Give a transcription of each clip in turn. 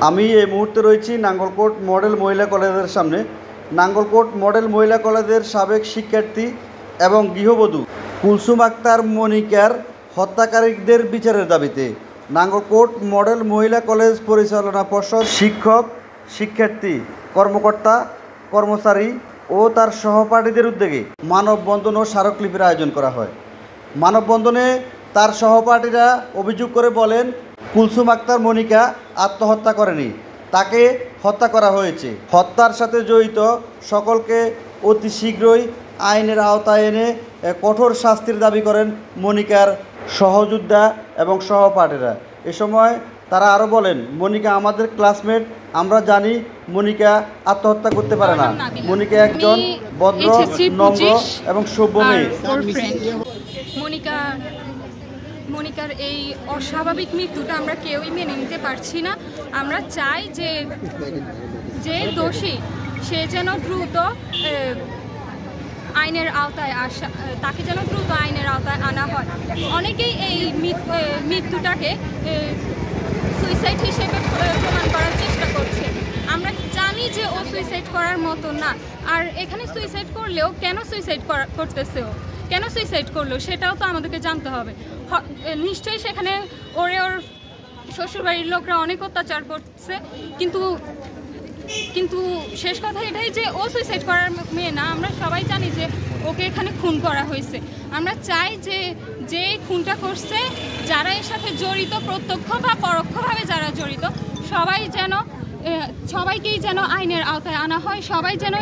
আমি এই মুহূর্তে রয়েছি নাঙ্গলকোট মডেল মহিলা কলেজের সামনে। নাঙ্গলকোট মডেল মহিলা কলেজের সাবেক শিক্ষার্থী এবং গৃহবধূ কুলসুম আক্তার মনিকার হত্যাকারীদের বিচারের দাবিতে নাঙ্গলকোট মডেল মহিলা কলেজ পরিচালনা পর্ষদ শিক্ষক, শিক্ষার্থী, কর্মকর্তা, কর্মচারী ও তার সহপাঠীদের উদ্যোগে মানববন্ধন ও স্মারকলিপির আয়োজন করা হয়। মানববন্ধনে তার সহপাঠীরা অভিযোগ করে বলেন, কুলসুম আক্তার মনিকা আত্মহত্যা করেনি, তাকে হত্যা করা হয়েছে। হত্যার সাথে জড়িত সকলকে অতি শীঘ্রই আইনের আওতায় এনে কঠোর শাস্তির দাবি করেন মনিকার সহযোদ্ধা এবং সহপাঠীরা। এ সময় তারা আরও বলেন, মনিকা আমাদের ক্লাসমেট, আমরা জানি মনিকা আত্মহত্যা করতে পারে না। মনিকা একজন ভদ্র, নম্র এবং সভ্য মেয়ে। মনিকার এই অস্বাভাবিক মৃত্যুটা আমরা কেউই মেনে নিতে পারছি না। আমরা চাই যে দোষী সে যেন দ্রুত আইনের আওতায় তাকে যেন দ্রুত আইনের আওতায় আনা হয়। অনেকেই এই মৃত্যুটাকে সুইসাইড হিসেবে প্রমাণ করার চেষ্টা করছে। আমরা জানি যে ও সুইসাইড করার মতো না। আর এখানে সুইসাইড করলেও কেন সুইসাইড করতেছে, ও কেন সুইসাইড করলো সেটাও তো আমাদেরকে জানতে হবে। নিশ্চয়ই সেখানে ওর শ্বশুরবাড়ির লোকরা অনেক অত্যাচার করছে, কিন্তু শেষ কথা এটাই যে ও সুইসাইড করার মেয়ে না। আমরা সবাই জানি যে ওকে এখানে খুন করা হয়েছে। আমরা চাই যে খুনটা করছে, যারা এর সাথে জড়িত, প্রত্যক্ষ বা পরোক্ষভাবে যারা জড়িত, সবাইকেই যেন আইনের আওতায় আনা হয়। সবাই যেন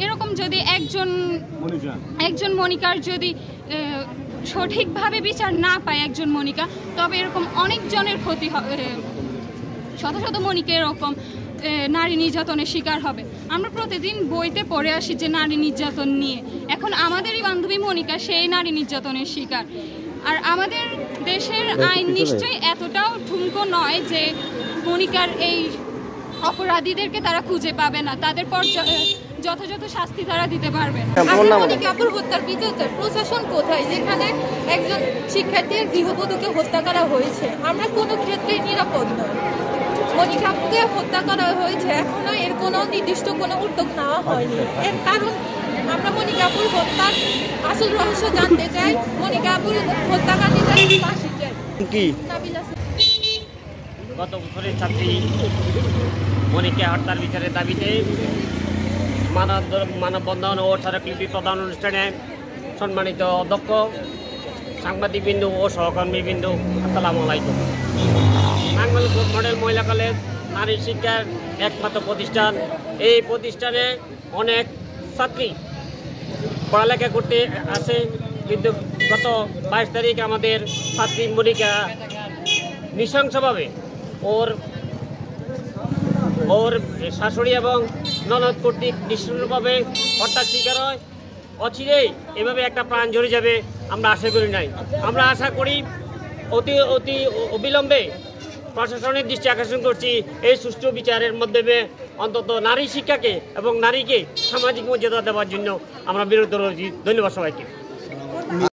এরকম যদি একজন মনিকার যদি সঠিকভাবে বিচার না পায় একজন মনিকা, তবে এরকম অনেকজনের ক্ষতি হবে। শত শত মনিকা এরকম নারী নির্যাতনের শিকার হবে। আমরা প্রতিদিন বইতে পড়ে আসি যে নারী নির্যাতন নিয়ে। এখন আমাদেরই বান্ধবী মনিকা সেই নারী নির্যাতনের শিকার। আর আমাদের দেশের আইন নিশ্চয়ই এতটাও ঠুনকো নয় যে মনিকার এই অপরাধীদেরকে তারা খুঁজে পাবে না, তাদের পর যথাযথ শাস্তি তারা দিতে পারবে না। মনিকাপুর হত্যার বিচার প্রশাসন কোথায়, যেখানে একজন শিক্ষার্থীর গৃহবধূকে হত্যা করা হয়েছে? আমরা কোনো ক্ষেত্রেই নিরাপদ নয়। মনিকাপুরকে হত্যা করা হয়েছে, এখনো এর কোনো নির্দিষ্ট কোনো উদ্যোগ নেওয়া হয়নি। এর কারণ আমরা মনিকাপুর হত্যার আসল রহস্য জানতে চাই। মনিকাপুর হত্যাকারীদের ফাঁসি চাই। গত বছরের ছাত্রী মনিকা হত্যার বিচারের দাবিতে মানববন্ধন ও স্মারকলিপি প্রদান অনুষ্ঠানে সম্মানিত অধ্যক্ষ, সাংবাদিকবৃন্দ ও সহকর্মীবৃন্দ, আসসালামু আলাইকুম। নাঙ্গলকোট মডেল মহিলা কলেজ নারী শিক্ষার একমাত্র প্রতিষ্ঠান। এই প্রতিষ্ঠানে অনেক ছাত্রী পড়ালেখা করতে আসে, কিন্তু গত 22 তারিখ আমাদের ছাত্রী মনিকা নৃশংসভাবে ওর শাশুড়ি এবং ননদ কর্তৃক নৃশংসভাবে হত্যার শিকার হয়। অচিরেই এভাবে একটা প্রাণ ঝরে যাবে আমরা আশা করি নাই। আমরা আশা করি অতি অবিলম্বে প্রশাসনের দৃষ্টি আকর্ষণ করছি এই সুষ্ঠু বিচারের মাধ্যমে অন্তত নারী শিক্ষাকে এবং নারীকে সামাজিক মর্যাদা দেওয়ার জন্য আমরা বিরত রয়েছি। ধন্যবাদ সবাইকে।